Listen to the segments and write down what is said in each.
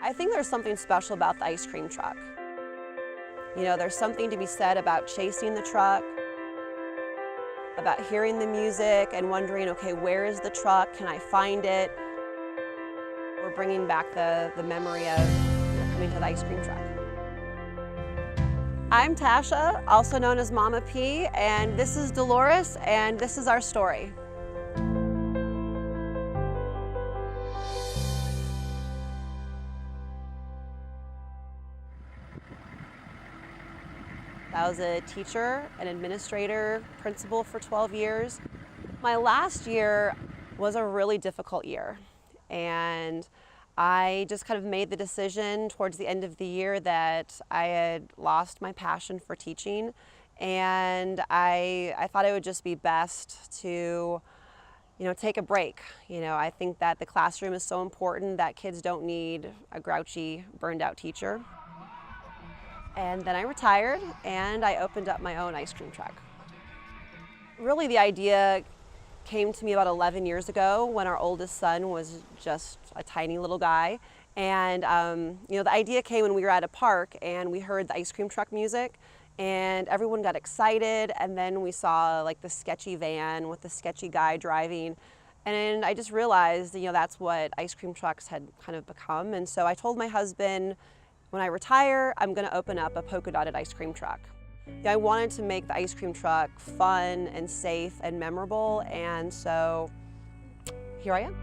I think there's something special about the ice cream truck. You know, there's something to be said about chasing the truck, about hearing the music and wondering, okay, where is the truck? Can I find it? We're bringing back the memory of coming to the ice cream truck. I'm Tasha, also known as Momma P, and this is Dolores, and this is our story. I was a teacher, an administrator, principal for 12 years. My last year was a really difficult year, and I just kind of made the decision towards the end of the year that I had lost my passion for teaching, and I thought it would just be best to take a break. I think that the classroom is so important that kids don't need a grouchy, burned out teacher. And then I retired and I opened up my own ice cream truck. Really, the idea came to me about 11 years ago when our oldest son was just a tiny little guy. And the idea came when we were at a park and we heard the ice cream truck music and everyone got excited, and then we saw like the sketchy van with the sketchy guy driving. And I just realized, that's what ice cream trucks had kind of become. And so I told my husband, when I retire, I'm going to open up a polka dotted ice cream truck. I wanted to make the ice cream truck fun and safe and memorable, and so here I am.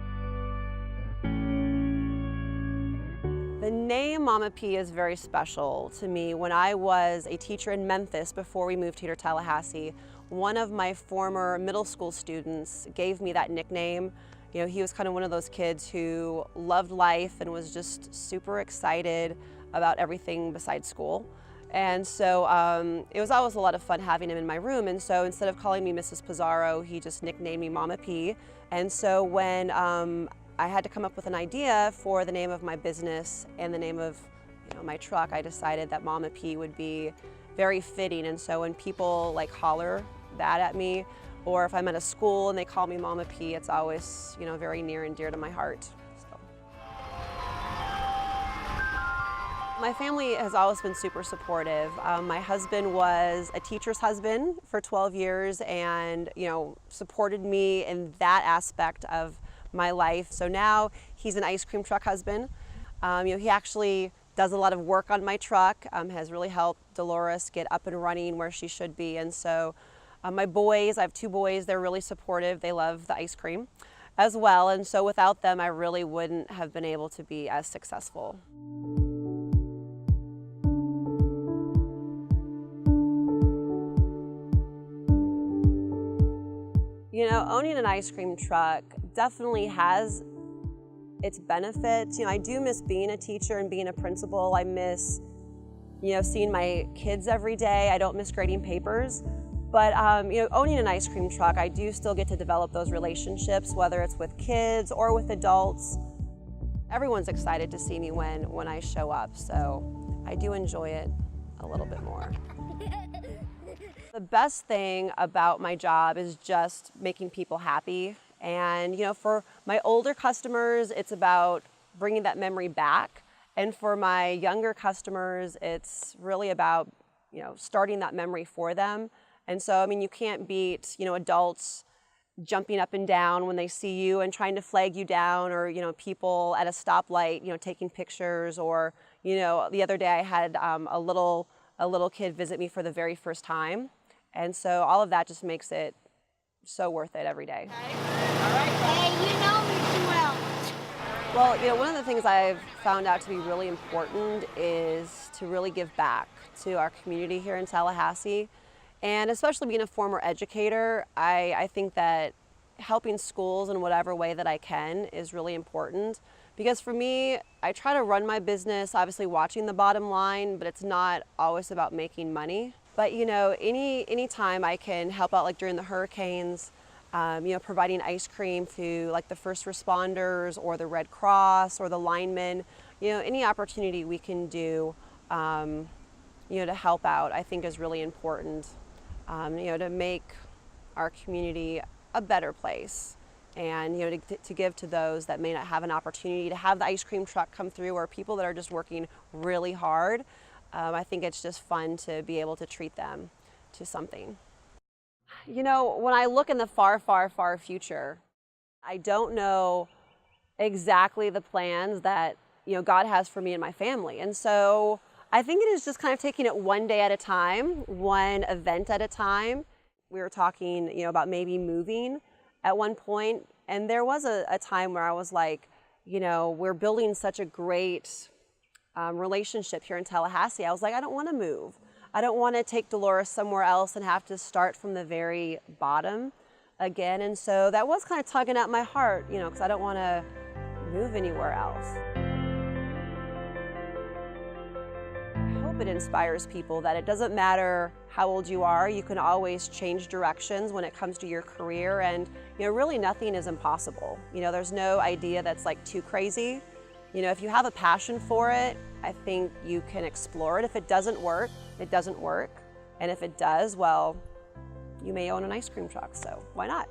The name Momma P is very special to me. When I was a teacher in Memphis before we moved here to Tallahassee, one of my former middle school students gave me that nickname. He was kind of one of those kids who loved life and was just super excited about everything besides school. And so it was always a lot of fun having him in my room. And so instead of calling me Mrs. Pizarro, he just nicknamed me Momma P. And so when I had to come up with an idea for the name of my business and the name of my truck, I decided that Momma P would be very fitting. And so when people like holler that at me, or if I'm at a school and they call me Momma P, it's always very near and dear to my heart. My family has always been super supportive. My husband was a teacher's husband for 12 years and supported me in that aspect of my life. So now he's an ice cream truck husband. He actually does a lot of work on my truck, has really helped Dolores get up and running where she should be. And so my boys, I have 2 boys, they're really supportive. They love the ice cream as well. And so without them, I really wouldn't have been able to be as successful. Owning an ice cream truck definitely has its benefits. I do miss being a teacher and being a principal. I miss, seeing my kids every day. I don't miss grading papers. But, owning an ice cream truck, I do still get to develop those relationships, whether it's with kids or with adults. Everyone's excited to see me when I show up, so I do enjoy it a little bit more. The best thing about my job is just making people happy. And, for my older customers, it's about bringing that memory back. And for my younger customers, it's really about, starting that memory for them. And so, you can't beat, adults jumping up and down when they see you and trying to flag you down, or, people at a stoplight, taking pictures, or, the other day I had a little kid visit me for the very first time. And so all of that just makes it so worth it every day. Okay. All right. Hey, you know me too well. Well, one of the things I've found out to be really important is to really give back to our community here in Tallahassee. And especially being a former educator, I think that helping schools in whatever way that I can is really important. Because for me, I try to run my business, obviously watching the bottom line, but it's not always about making money. But any time I can help out, like during the hurricanes, providing ice cream to like the first responders or the Red Cross or the linemen, any opportunity we can do, to help out, I think is really important, to make our community a better place. and to give to those that may not have an opportunity to have the ice cream truck come through, or people that are just working really hard. I think it's just fun to be able to treat them to something. When I look in the far, far, far future, I don't know exactly the plans that God has for me and my family. And so I think it is just kind of taking it one day at a time, one event at a time. We were talking, about maybe moving at one point, and there was a time where I was like, we're building such a great relationship here in Tallahassee. I was like, I don't want to move. I don't want to take Dolores somewhere else and have to start from the very bottom again. And so that was kind of tugging at my heart, because I don't want to move anywhere else. I hope it inspires people that it doesn't matter how old you are, you can always change directions when it comes to your career, and really nothing is impossible. There's no idea that's like too crazy. If you have a passion for it, I think you can explore it. If it doesn't work, it doesn't work. And if it does, well, you may own an ice cream truck, so why not?